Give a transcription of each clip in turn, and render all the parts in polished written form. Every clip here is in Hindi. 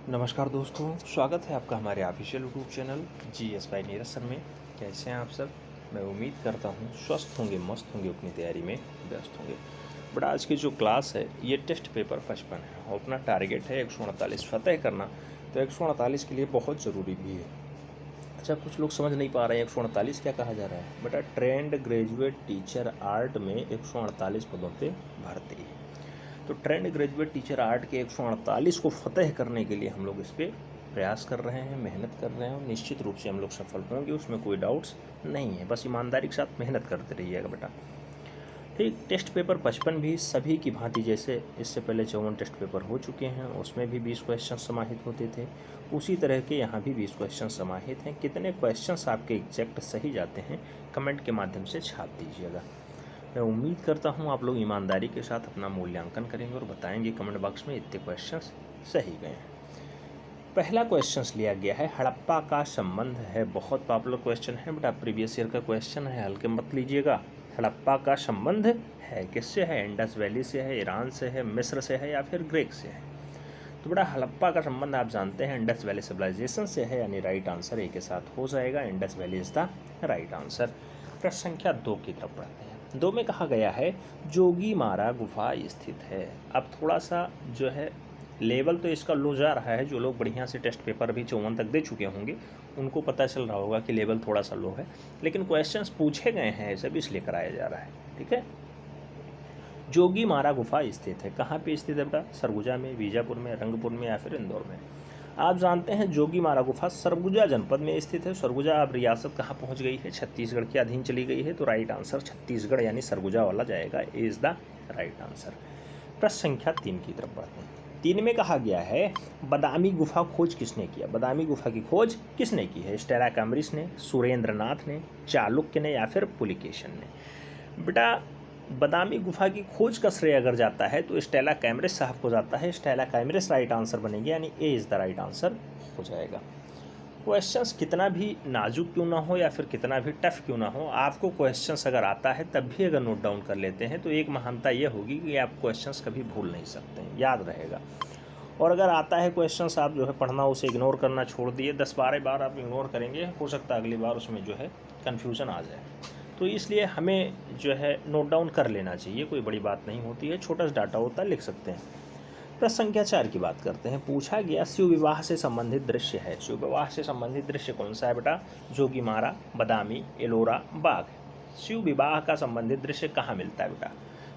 नमस्कार दोस्तों, स्वागत है आपका हमारे official YouTube channel GS by Neeraj sir में। कैसे हैं आप सब? मैं उम्मीद करता हूं स्वस्थ होंगे, मस्त होंगे, अपनी तैयारी में व्यस्त होंगे। बट आज की जो क्लास है ये टेस्ट पेपर 55 है और अपना टारगेट है 148 फतेह करना। तो 148 के लिए बहुत ज़रूरी भी है। अच्छा, कुछ लोग समझ नहीं पा रहे हैं 148 क्या कहा जा रहा है। बेटा, ट्रेंड ग्रेजुएट टीचर आर्ट में 148 पदों पर भर्ती है। तो ट्रेंड ग्रेजुएट टीचर आर्ट के 148 को फतेह करने के लिए हम लोग इस पर प्रयास कर रहे हैं, मेहनत कर रहे हैं और निश्चित रूप से हम लोग सफल होंगे, उसमें कोई डाउट्स नहीं है। बस ईमानदारी के साथ मेहनत करते रहिएगा बेटा। ठीक, टेस्ट पेपर 55 भी सभी की भांति, जैसे इससे पहले 54 टेस्ट पेपर हो चुके हैं, उसमें भी 20 क्वेश्चन समाहित होते थे, उसी तरह के यहाँ भी 20 क्वेश्चन समाहित हैं। कितने क्वेश्चंस आपके एग्जैक्ट सही जाते हैं कमेंट के माध्यम से छाप दीजिएगा। मैं उम्मीद करता हूँ आप लोग ईमानदारी के साथ अपना मूल्यांकन करेंगे और बताएंगे कमेंट बॉक्स में इतने क्वेश्चंस सही गए हैं। पहला क्वेश्चंस लिया गया है, हड़प्पा का संबंध है। बहुत पॉपुलर क्वेश्चन है बेटा, प्रीवियस ईयर का क्वेश्चन है, हल्के मत लीजिएगा। हड़प्पा का संबंध है किससे है? इंडस वैली से है, ईरान से है, मिस्र से है या फिर ग्रीक से है? तो बेटा, हड़प्पा का संबंध आप जानते हैं इंडस वैली सिविलाइजेशन से है, यानी राइट आंसर ए के साथ हो जाएगा। Indus valley is the right answer. प्रश्न संख्या 2 की तरफ बढ़ते हैं। 2 में कहा गया है जोगीमारा गुफा स्थित है। अब थोड़ा सा जो है लेवल तो इसका लो जा रहा है। जो लोग बढ़िया से टेस्ट पेपर भी 54 तक दे चुके होंगे उनको पता चल रहा होगा कि लेवल थोड़ा सा लो है, लेकिन क्वेश्चंस पूछे गए हैं ऐसे भी इसलिए कराया जा रहा है। ठीक है, जोगीमारा गुफा स्थित है। कहाँ पे स्थित है बेटा? सरगुजा में, बीजापुर में, रंगपुर में या फिर इंदौर में? आप जानते हैं जोगीमारा गुफा सरगुजा जनपद में स्थित है। सरगुजा अब रियासत कहाँ पहुँच गई है? छत्तीसगढ़ के अधीन चली गई है। तो राइट आंसर छत्तीसगढ़ यानी सरगुजा वाला जाएगा, A is the right answer. प्रश्न संख्या 3 की तरफ बढ़ते हैं। 3 में कहा गया है बादामी गुफा खोज किसने किया? बादामी गुफा की खोज किसने की है? स्टेला कैम्ब्रिज ने, सुरेंद्र नाथ ने, चालुक्य ने या फिर पुलिकेशन ने? बेटा, बादामी गुफा की खोज का श्रेय अगर जाता है तो स्टेला कैम्ब्रिज साहब को जाता है। स्टेला कैम्ब्रिज राइट आंसर बनेगी, यानी A is the right answer हो जाएगा। क्वेश्चंस कितना भी नाजुक क्यों ना हो या फिर कितना भी टफ क्यों ना हो, आपको क्वेश्चंस अगर आता है तब भी अगर नोट डाउन कर लेते हैं तो एक महानता ये होगी कि आप क्वेश्चंस कभी भूल नहीं सकते हैं, याद रहेगा। और अगर आता है क्वेश्चंस, आप जो है पढ़ना उसे इग्नोर करना छोड़ दिए, 10-12 बार आप इग्नोर करेंगे, हो सकता है अगली बार उसमें जो है कन्फ्यूज़न आ जाए। तो इसलिए हमें जो है नोट डाउन कर लेना चाहिए, कोई बड़ी बात नहीं होती है, छोटा सा डाटा होता है, लिख सकते हैं। प्रश्न संख्या 4 की बात करते हैं। पूछा गया शिव विवाह से संबंधित दृश्य है। शिव विवाह से संबंधित दृश्य कौन सा है बेटा? जोगीमारा, बादामी, एलोरा, बाघ। शिव विवाह का संबंधित दृश्य कहाँ मिलता है बेटा?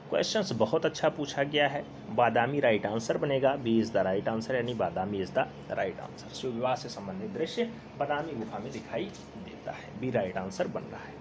क्वेश्चंस बहुत अच्छा पूछा गया है। बादामी राइट आंसर बनेगा, B is the right answer, यानी Badami is the right answer. Shiv विवाह से संबंधित दृश्य बादामी गुफा में दिखाई देता है, बी राइट आंसर बन रहा है।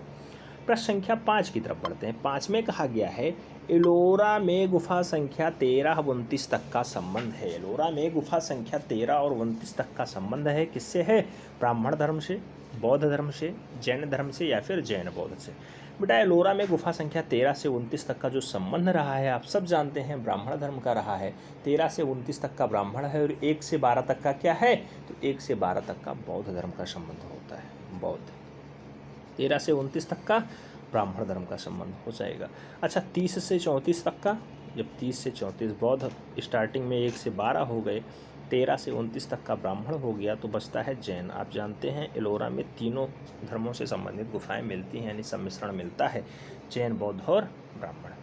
प्रश्न संख्या 5 की तरफ बढ़ते हैं। 5 में कहा गया है एलोरा में गुफा संख्या 13 व 29 तक का संबंध है। एलोरा में गुफा संख्या 13 और 29 तक का संबंध है, किससे है? ब्राह्मण धर्म से, बौद्ध धर्म से, जैन धर्म से या फिर जैन बौद्ध से? बेटा, एलोरा में गुफा संख्या 13 से 29 तक का जो संबंध रहा है आप सब जानते हैं, ब्राह्मण धर्म का रहा है। 13 से 29 तक का ब्राह्मण है और 1 से 12 तक का क्या है? तो 1 से 12 तक का बौद्ध धर्म का संबंध होता है। बौद्ध 13 से 29 तक का ब्राह्मण धर्म का संबंध हो जाएगा। अच्छा, 30 से 34 तक का, जब 30 से 34 बौद्ध स्टार्टिंग में 1 से 12 हो गए, 13 से 29 तक का ब्राह्मण हो गया, तो बचता है जैन। आप जानते हैं एलोरा में तीनों धर्मों से संबंधित गुफाएं मिलती हैं, यानी सम्मिश्रण मिलता है, जैन, बौद्ध और ब्राह्मण।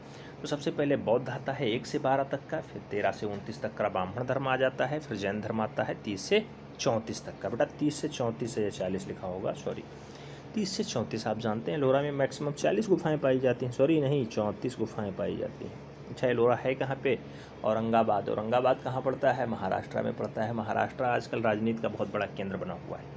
तो सबसे पहले बौद्ध आता है 1 से 12 तक का, फिर 13 से 29 तक का ब्राह्मण धर्म आ जाता है, फिर जैन धर्म आता है 30 से 34 तक का। बेटा 30 से 34 से 40 लिखा होगा, सॉरी 30 से 34। आप जानते हैं एलोरा में मैक्सिमम 40 गुफाएं पाई जाती हैं, सॉरी नहीं 34 गुफाएं पाई जाती हैं। अच्छा, एलोरा है कहाँ पे? औरंगाबाद। औरंगाबाद कहाँ पड़ता है? महाराष्ट्र में पड़ता है। महाराष्ट्र आजकल राजनीति का बहुत बड़ा केंद्र बना हुआ है।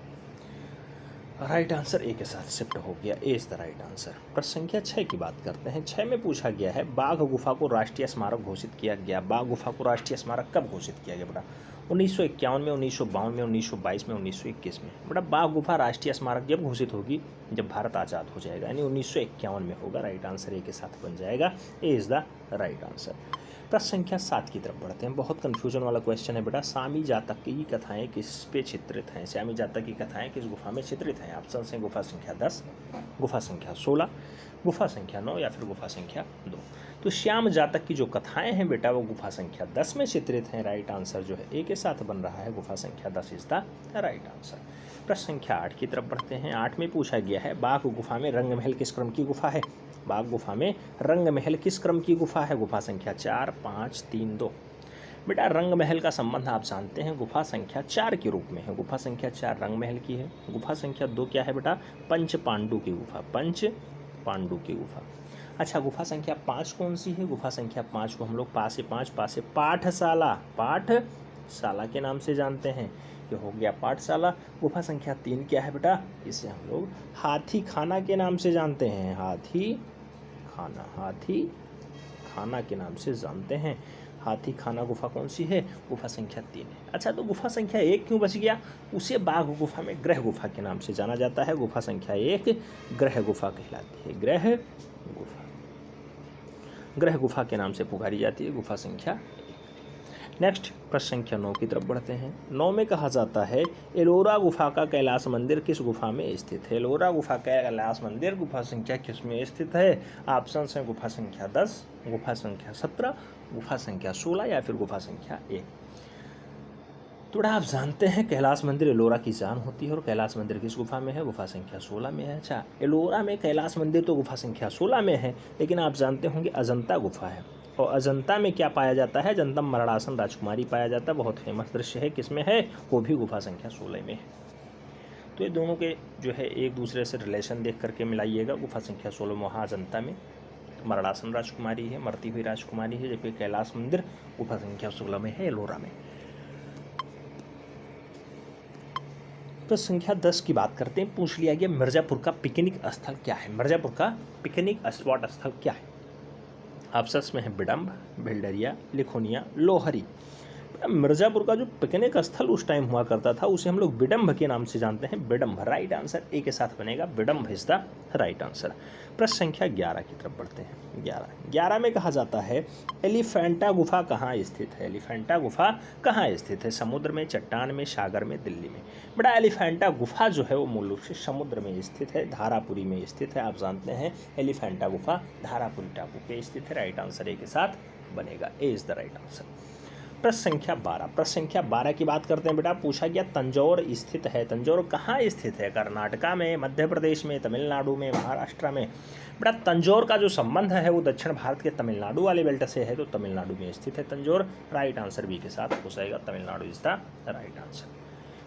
राइट आंसर ए के साथ शिफ्ट हो गया, A is the right answer. प्रश्न संख्या 6 की बात करते हैं। 6 में पूछा गया है बाघ गुफा को राष्ट्रीय स्मारक घोषित किया गया। बाघ गुफा को राष्ट्रीय स्मारक कब घोषित किया गया बेटा? 1951 में, 1952 में, 1922 में, 1921 में? बेटा, बाघ गुफा राष्ट्रीय स्मारक जब घोषित होगी जब भारत आज़ाद हो जाएगा, यानी 1951 में होगा। राइट आंसर ए के साथ बन जाएगा, A is the right answer. प्रश्न संख्या 7 की तरफ बढ़ते हैं। बहुत कन्फ्यूजन वाला क्वेश्चन है बेटा। सामी जातक की कथाएं किस पे चित्रित हैं? श्यामी जातक की कथाएं किस गुफा में चित्रित हैं? ऑप्शन है गुफा संख्या 10, गुफा संख्या 16, गुफा संख्या 9 या फिर गुफा संख्या 2। तो श्याम जातक की जो कथाएं हैं बेटा वो गुफा संख्या 10 में चित्रित हैं। राइट आंसर जो है ए के साथ बन रहा है, गुफा संख्या 10 इज द राइट आंसर। प्रश्न संख्या 8 की तरफ बढ़ते हैं। 8 में पूछा गया है बाघ गुफा में रंग महल किस क्रम की गुफा है? बाघ गुफा में रंग महल किस क्रम की गुफा है? गुफा संख्या 4, 5, 3, 2। बेटा रंग महल का संबंध आप जानते हैं गुफा संख्या 4 के रूप में है। गुफा संख्या 4 रंग महल की है। गुफा संख्या 2 क्या है बेटा? पंच पांडु की गुफा, पंच पांडु की गुफा। अच्छा, गुफा संख्या 5 कौन सी है? गुफा संख्या 5 को हम लोग पासे पाठशाला, पाठशाला के नाम से जानते हैं। ये हो गया पाठशाला। गुफा संख्या 3 क्या है बेटा? इसे हम लोग हाथी खाना के नाम से जानते हैं। हाथी खाना के नाम से जानते हैं। हाथी खाना गुफा कौन सी है? गुफा संख्या 3 है। अच्छा, तो गुफा संख्या 1 क्यों बच गया? उसे बाघ गुफा में ग्रह गुफा के नाम से जाना जाता है। गुफा संख्या 1 ग्रह गुफा कहलाती है। ग्रह गुफा के नाम से पुकारी जाती है गुफा संख्या 1। नेक्स्ट प्रश्न संख्या 9 की तरफ बढ़ते हैं। 9 में कहा जाता है एलोरा गुफा का कैलाश मंदिर किस गुफा में स्थित है? एलोरा गुफा का कैलाश मंदिर गुफा संख्या किस में स्थित है? ऑप्शन है गुफा संख्या 10, गुफा संख्या 17, गुफा संख्या 16 या फिर गुफा संख्या 1। थोड़ा आप जानते हैं कैलाश मंदिर एलोरा की जान होती है और कैलाश मंदिर किस गुफा में है? गुफा संख्या 16 में है। अच्छा, एलोरा में कैलाश मंदिर तो गुफा संख्या 16 में है, लेकिन आप जानते होंगे अजंता गुफा है। और अजंता में क्या पाया जाता है? अजंता मरणासन राजकुमारी पाया जाता है। बहुत फेमस दृश्य है, किसमें है? वो भी गुफा संख्या 16 में है। तो ये दोनों के जो है एक दूसरे से रिलेशन देख करके मिलाइएगा। गुफा संख्या 16 में वहाँ अजंता में मरणासन राजकुमारी है, मरती हुई राजकुमारी है, जबकि कैलाश मंदिर गुफा संख्या 16 में है, एलोरा में। तो संख्या 10 की बात करते हैं। पूछ लिया गया मिर्ज़ापुर का पिकनिक स्थल क्या है? मिर्ज़ापुर का पिकनिक स्पॉट स्थल क्या है? ऑप्शंस में है बिडम्ब, भिल्डरिया, लिखोनिया, लोहरी। मिर्ज़ापुर का जो पिकनिक स्थल उस टाइम हुआ करता था उसे हम लोग बिडम्ब के नाम से जानते हैं। बिडम्ब राइट आंसर ए के साथ बनेगा। बिडम्ब इज द राइट आंसर। प्रश्न संख्या 11 की तरफ बढ़ते हैं। 11 में कहा जाता है एलिफेंटा गुफा कहाँ स्थित है? एलिफेंटा गुफा कहाँ स्थित है? समुद्र में, चट्टान में, सागर में, दिल्ली में? बड़ा एलिफेंटा गुफा जो है वो मूल रूप से समुद्र में स्थित है, धारापुरी में स्थित है। आप जानते हैं एलिफेंटा गुफा धारापुरी टापू पे स्थित है। राइट आंसर ए के साथ बनेगा। ए इज द राइट आंसर। प्रश्न संख्या 12। प्रश्न संख्या 12 की बात करते हैं बेटा। पूछा गया तंजौर स्थित है। तंजौर कहाँ स्थित है? कर्नाटका में, मध्य प्रदेश में, तमिलनाडु में, महाराष्ट्र में? बेटा तंजौर का जो संबंध है वो दक्षिण भारत के तमिलनाडु वाले बेल्ट से है, तो तमिलनाडु में स्थित है तंजौर। राइट आंसर बी के साथ हो जाएगा। Tamil Nadu is the right answer.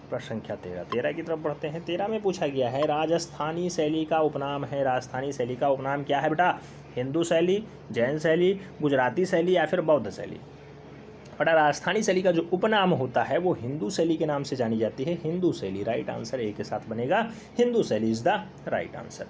प्रश्न संख्या 13 की तरफ बढ़ते हैं। 13 में पूछा गया है राजस्थानी शैली का उपनाम है। राजस्थानी शैली का उपनाम क्या है बेटा? हिंदू शैली, जैन शैली, गुजराती शैली या फिर बौद्ध शैली? बड़ा राजस्थानी शैली का जो उपनाम होता है वो हिंदू शैली के नाम से जानी जाती है। हिंदू शैली राइट आंसर ए के साथ बनेगा। हिंदू शैली इज द राइट आंसर।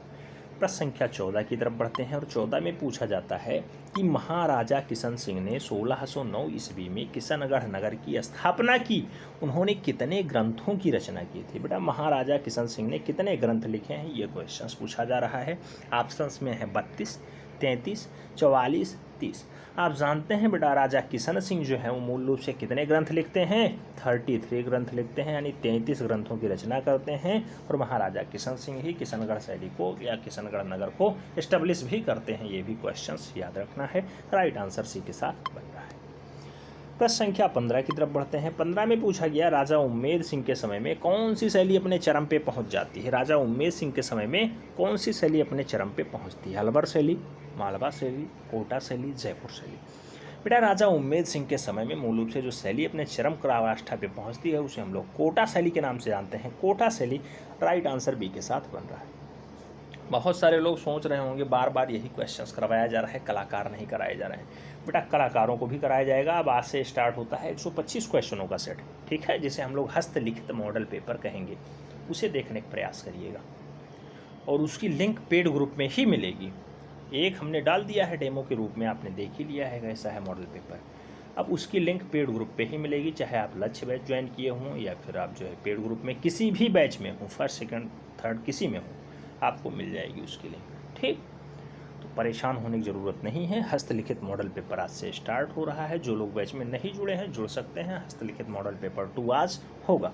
प्रश्न संख्या 14 की तरफ बढ़ते हैं और 14 में पूछा जाता है कि महाराजा किशन सिंह ने 1609 ईस्वी में किशनगढ़ नगर की स्थापना की। उन्होंने कितने ग्रंथों की रचना की थी? बेटा महाराजा किशन सिंह ने कितने ग्रंथ लिखे हैं, ये क्वेश्चन पूछा जा रहा है। ऑप्शंस में है 32, 33, 44, 30। आप जानते हैं बेटा राजा किशन सिंह जो है वो मूल रूप से कितने ग्रंथ लिखते हैं? 33 ग्रंथ लिखते हैं, यानी 33 ग्रंथों की रचना करते हैं। और महाराजा किशन सिंह ही किशनगढ़ शैली को या किशनगढ़ नगर को एस्टेब्लिश भी करते हैं। ये भी क्वेश्चंस याद रखना है। राइट आंसर सी के साथ बन रहा है। प्रश्न संख्या 15 की तरफ बढ़ते हैं। 15 में पूछा गया राजा उम्मेद सिंह के समय में कौन सी शैली अपने चरम पे पहुंच जाती है? राजा उम्मेद सिंह के समय में कौन सी शैली अपने चरम पे पहुंचती है? अलवर शैली, मालवा शैली, कोटा शैली, जयपुर शैली? बेटा राजा उम्मेद सिंह के समय में मूल रूप से जो शैली अपने चरम पराकाष्ठा पे पहुंचती है उसे हम लोग कोटा शैली के नाम से जानते हैं। कोटा शैली राइट आंसर बी के साथ बन रहा है। बहुत सारे लोग सोच रहे होंगे बार बार यही क्वेश्चंस करवाया जा रहा है, कलाकार नहीं कराए जा रहे हैं। बेटा कलाकारों को भी कराया जाएगा। अब आज से स्टार्ट होता है 125 क्वेश्चनों का सेट, ठीक है, जिसे हम लोग हस्तलिखित मॉडल पेपर कहेंगे। उसे देखने का प्रयास करिएगा और उसकी लिंक पेड ग्रुप में ही मिलेगी। एक हमने डाल दिया है डेमो के रूप में, आपने देख ही लिया है कैसा है मॉडल पेपर। अब उसकी लिंक पेड ग्रुप पे ही मिलेगी, चाहे आप लक्ष्य बैच ज्वाइन किए हों या फिर आप जो है पेड ग्रुप में किसी भी बैच में हों, फर्स्ट सेकंड थर्ड किसी में हो, आपको मिल जाएगी उसकी लिंक। ठीक, तो परेशान होने की ज़रूरत नहीं है। हस्तलिखित मॉडल पेपर आज से स्टार्ट हो रहा है। जो लोग बैच में नहीं जुड़े हैं जुड़ सकते हैं। हस्तलिखित मॉडल पेपर 2 आज होगा।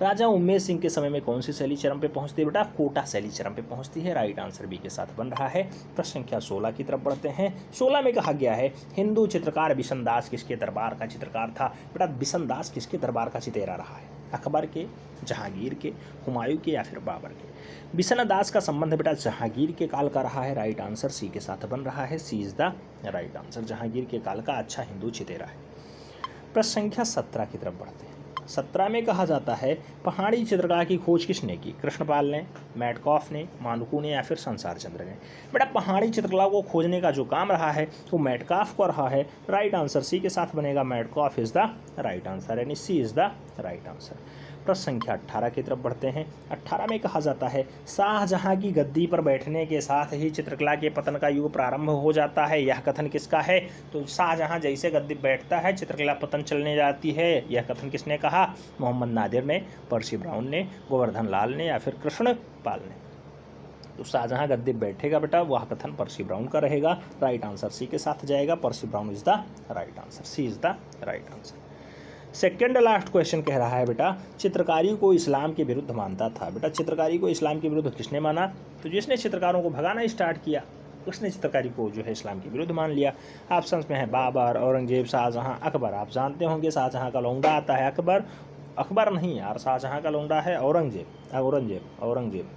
राजा उम्मेद सिंह के समय में कौन सी शैली चरम पे पहुंचती है बेटा? कोटा शैली चरम पे पहुंचती है। राइट आंसर बी के साथ बन रहा है। प्रश्न संख्या 16 की तरफ बढ़ते हैं। 16 में कहा गया है हिंदू चित्रकार बिशनदास किसके दरबार का चित्रकार था? बेटा बिशनदास किसके दरबार का चितेरा रहा है? अकबर के, जहांगीर के, हुमायूं के या फिर बाबर के? बिशनदास का संबंध बेटा जहांगीर के काल का रहा है। राइट आंसर सी के साथ बन रहा है। C is the right answer. Jahangir के काल का अच्छा हिंदू चितेरा है। प्रश्न संख्या 17 की तरफ बढ़ते हैं। 17 में कहा जाता है पहाड़ी चित्रकला की खोज किसने की? कृष्णपाल ने, मैटकॉफ ने, मानकू ने या फिर संसार चंद्र ने? बेटा पहाड़ी चित्रकला को खोजने का जो काम रहा है वो मैटकॉफ को रहा है। राइट आंसर सी के साथ बनेगा। Metcalfe is the right answer, यानी सी इज द राइट आंसर। प्रश्न संख्या 18 की तरफ बढ़ते हैं। 18 में कहा जाता है शाहजहां की गद्दी पर बैठने के साथ ही चित्रकला के पतन का युग प्रारंभ हो जाता है। यह कथन किसका है? तो शाहजहां जैसे गद्दी बैठता है चित्रकला पतन चलने जाती है। यह कथन किसने कहा? मोहम्मद नादिर ने, पर्सी ब्राउन ने, गोवर्धन लाल ने या फिर कृष्णपाल ने? तो शाहजहां गद्दी बैठेगा बेटा, वह कथन पर्सी ब्राउन का रहेगा। राइट आंसर सी के साथ जाएगा। Percy Brown is the right answer. C is the right answer. Second last question कह रहा है बेटा चित्रकारी को इस्लाम के विरुद्ध मानता था। बेटा चित्रकारी को इस्लाम के विरुद्ध किसने माना? तो जिसने चित्रकारों को भगाना स्टार्ट किया उसने चित्रकारी को जो है इस्लाम के विरुद्ध मान लिया। ऑप्शंस में है बाबर, औरंगजेब, शाहजहां, अकबर। आप जानते होंगे शाहजहां का लौंडा आता है अकबर। अकबर नहीं यार, शाहजहां का लौंडा है औरंगजेब।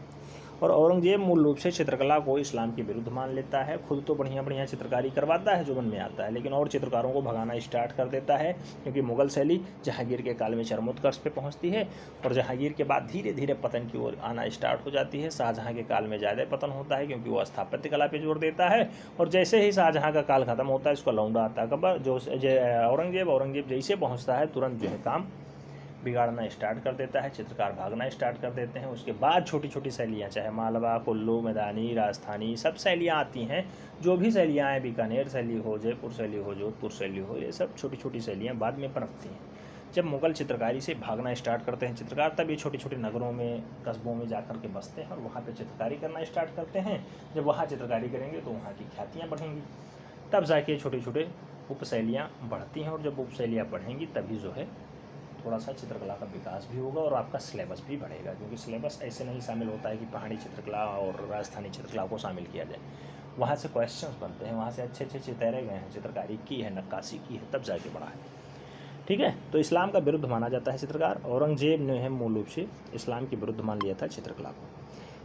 और औरंगजेब मूल रूप से चित्रकला को इस्लाम के विरुद्ध मान लेता है। खुद तो बढ़िया बढ़िया चित्रकारी करवाता है जो मन में आता है, लेकिन और चित्रकारों को भगाना स्टार्ट कर देता है, क्योंकि मुगल शैली जहांगीर के काल में चरमोत्कर्ष पे पहुंचती है और जहांगीर के बाद धीरे धीरे पतन की ओर आना स्टार्ट हो जाती है। शाहजहां के काल में ज़्यादा पतन होता है क्योंकि वो स्थापत्य कला पर जोर देता है, और जैसे ही शाहजहां का काल खत्म होता है इसका लौंडा आता है अकबर, जो औरंगजेब जैसे पहुँचता है तुरंत जो है काम बिगाड़ना स्टार्ट कर देता है, चित्रकार भागना स्टार्ट कर देते हैं। उसके बाद छोटी छोटी शैलियाँ, चाहे मालवा, कुल्लू, मैदानी, राजस्थानी, सब शैलियाँ आती हैं। जो भी शैलियाँ हैं, बीकानेर शैली हो, जयपुर शैली हो, जोधपुर शैली हो, ये सब छोटी छोटी शैलियाँ बाद में पनपती हैं। जब मुगल चित्रकारी से भागना स्टार्ट करते हैं चित्रकार, तब ये छोटे छोटे नगरों में, कस्बों में जाकर के बसते हैं और वहाँ पर चित्रकारी करना स्टार्ट करते हैं। जब वहाँ चित्रकारी करेंगे तो वहाँ की ख्यातियाँ बढ़ेंगी, तब जाके छोटे छोटे उपशैलियाँ बढ़ती हैं, और जब उपशैलियाँ बढ़ेंगी तभी जो है थोड़ा सा चित्रकला का विकास भी होगा और आपका सिलेबस भी बढ़ेगा, क्योंकि सिलेबस ऐसे नहीं शामिल होता है कि पहाड़ी चित्रकला और राजस्थानी चित्रकला को शामिल किया जाए। वहाँ से क्वेश्चंस बनते हैं, वहाँ से अच्छे अच्छे चितैरे गए हैं, चित्रकारी की है, नक्काशी की है, तब जाके बढ़ा है। ठीक है, तो इस्लाम का विरुद्ध माना जाता है चित्रकार। औरंगजेब ने मूल रूप से इस्लाम के विरुद्ध मान लिया था चित्रकला को।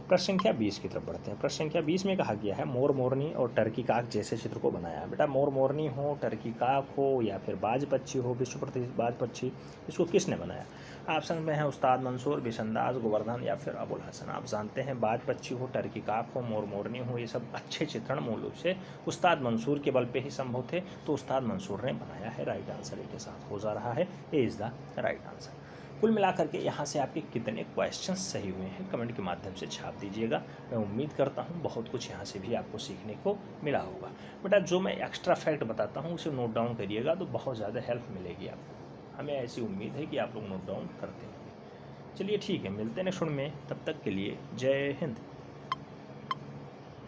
प्रश्न संख्या 20 की तरफ बढ़ते हैं। प्रश्न संख्या 20 में कहा गया है मोर मोरनी और टर्की काक जैसे चित्र को बनाया है। बेटा मोर मोरनी हो, टर्की काक हो या फिर बाज पक्षी हो, विश्व प्रसिद्ध बाज पक्षी, इसको किसने बनाया? ऑप्शन में है उस्ताद मंसूर, बिशनदास, गोवर्धन या फिर अबुल हसन। आप जानते हैं बाज पक्षी हो, टर्की काक हो, मोर मोरनी हो, ये सब अच्छे चित्रण मूल रूप से उस्ताद मंसूर के बल पे ही संभव थे, तो उस्ताद मंसूर ने बनाया है। राइट आंसर ए के साथ हो जा रहा है। A is the right answer. कुल मिलाकर के यहाँ से आपके कितने क्वेश्चंस सही हुए हैं कमेंट के माध्यम से छाप दीजिएगा। मैं उम्मीद करता हूँ बहुत कुछ यहाँ से भी आपको सीखने को मिला होगा। बेटा जो मैं एक्स्ट्रा फैक्ट बताता हूँ उसे नोट डाउन करिएगा तो बहुत ज़्यादा हेल्प मिलेगी आपको। हमें ऐसी उम्मीद है कि आप लोग नोट डाउन करते होंगे। चलिए ठीक है, मिलते हैं नेक्स्ट वीडियो में, तब तक के लिए जय हिंद।